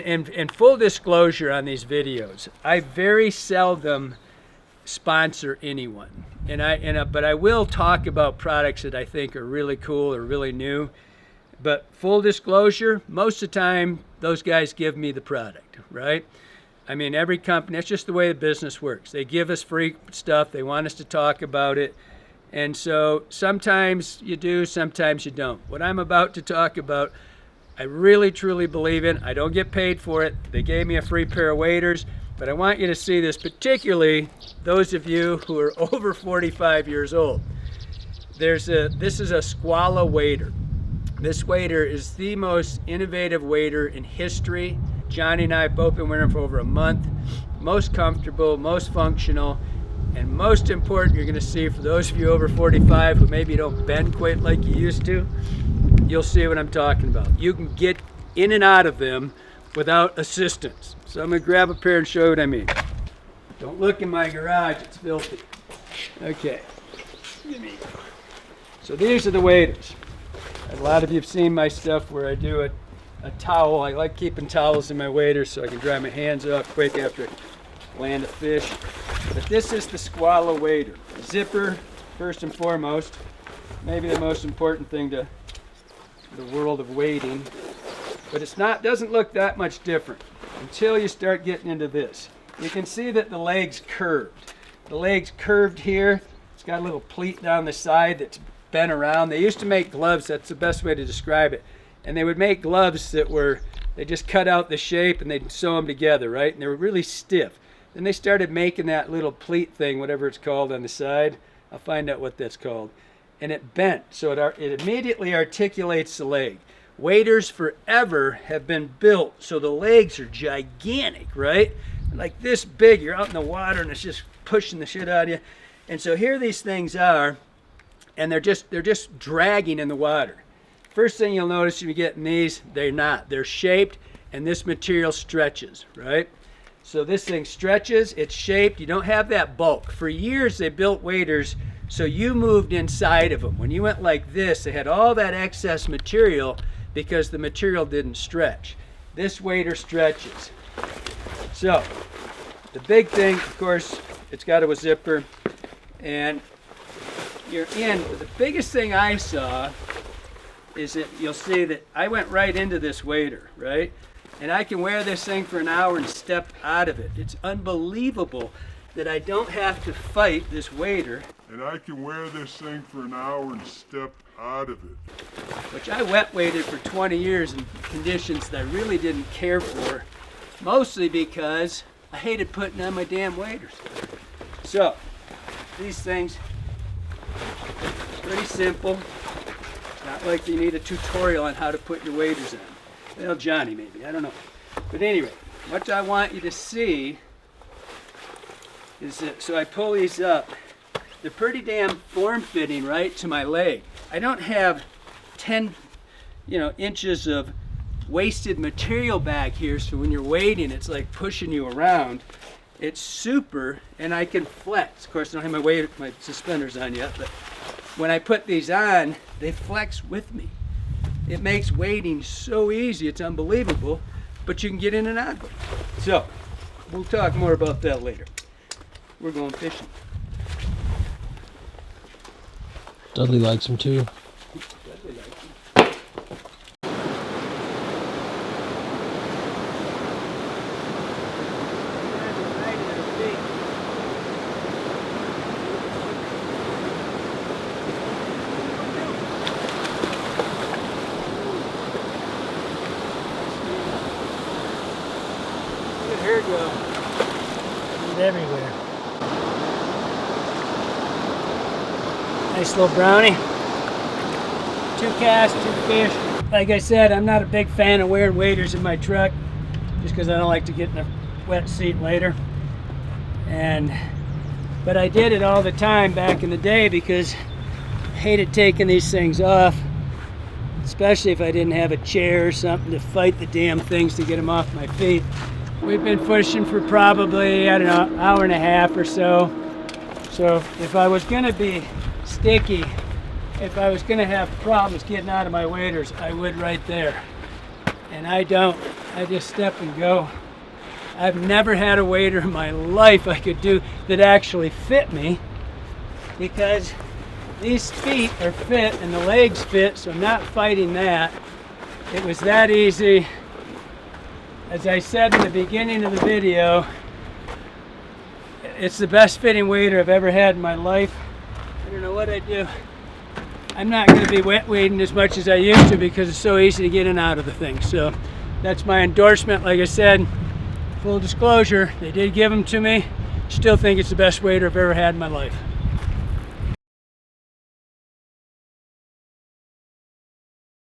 and full disclosure on these videos, I very seldom sponsor anyone. But I will talk about products that I think are really cool or really new. But full disclosure, most of the time, those guys give me the product, right? I mean, every company, that's just the way the business works. They give us free stuff. They want us to talk about it. And so sometimes you do, sometimes you don't. What I'm about to talk about, I really, truly believe in. I don't get paid for it. They gave me a free pair of waders. But I want you to see this, particularly those of you who are over 45 years old. This is a Skwala wader. This wader is the most innovative wader in history. Johnny and I have both been wearing them for over a month. Most comfortable, most functional, and most important, you're gonna see for those of you over 45 who maybe don't bend quite like you used to, you'll see what I'm talking about. You can get in and out of them without assistance. So I'm gonna grab a pair and show you what I mean. Don't look in my garage, it's filthy. Okay, so these are the waders. A lot of you have seen my stuff where I do a towel. I like keeping towels in my waders so I can dry my hands off quick after I land a fish. But this is the Skwala wader. Zipper, first and foremost. Maybe the most important thing to the world of wading. But doesn't look that much different until you start getting into this. You can see that the leg's curved. The leg's curved here. It's got a little pleat down the side that's bent around. They used to make gloves, that's the best way to describe it. And they would make gloves that they just cut out the shape and they'd sew them together, right? And they were really stiff. Then they started making that little pleat thing, whatever it's called on the side. I'll find out what that's called. And it bent, so it immediately articulates the leg. Waders forever have been built so the legs are gigantic, right? Like this big, you're out in the water and it's just pushing the shit out of you. And so here these things are, and they're just dragging in the water. First thing you'll notice if you get in these, they're not. They're shaped, and this material stretches, right? So this thing stretches, it's shaped, you don't have that bulk. For years they built waders so you moved inside of them. When you went like this, they had all that excess material because the material didn't stretch. This wader stretches. So the big thing, of course, it's got a zipper, and you're in. The biggest thing I saw is that you'll see that I went right into this wader, right? And I can wear this thing for an hour and step out of it. It's unbelievable that I don't have to fight this wader. And I can wear this thing for an hour and step out of it. Which I wet waded for 20 years in conditions that I really didn't care for, mostly because I hated putting on my damn waders. So, these things, pretty simple. Not like you need a tutorial on how to put your waders on. Well, Johnny maybe, I don't know. But anyway, what I want you to see is that, so I pull these up, they're pretty damn form-fitting, right, to my leg. I don't have 10, inches of wasted material back here, so when you're wading, it's like pushing you around. It's super, and I can flex. Of course, I don't have my suspenders on yet, but when I put these on, they flex with me. It makes wading so easy, it's unbelievable, but you can get in and out of it. So, we'll talk more about that later. We're going fishing. Dudley likes them too. Dudley likes them. Here we go. It's everywhere. Nice little brownie. 2 casts, 2 fish. Like I said, I'm not a big fan of wearing waders in my truck just because I don't like to get in a wet seat later. But I did it all the time back in the day because I hated taking these things off, especially if I didn't have a chair or something to fight the damn things to get them off my feet. We've been fishing for probably, I don't know, hour and a half or so. So if I was gonna be sticky, if I was gonna have problems getting out of my waders, I would right there. and I don't. I just step and go. I've never had a wader in my life I could do that actually fit me, because these feet are fit and the legs fit, so I'm not fighting that. It was that easy. As I said in the beginning of the video, it's the best fitting wader I've ever had in my life. I don't know what I do. I'm not going to be wet wading as much as I used to because it's so easy to get in and out of the thing. So that's my endorsement. Like I said, full disclosure, they did give them to me. Still think it's the best wader I've ever had in my life.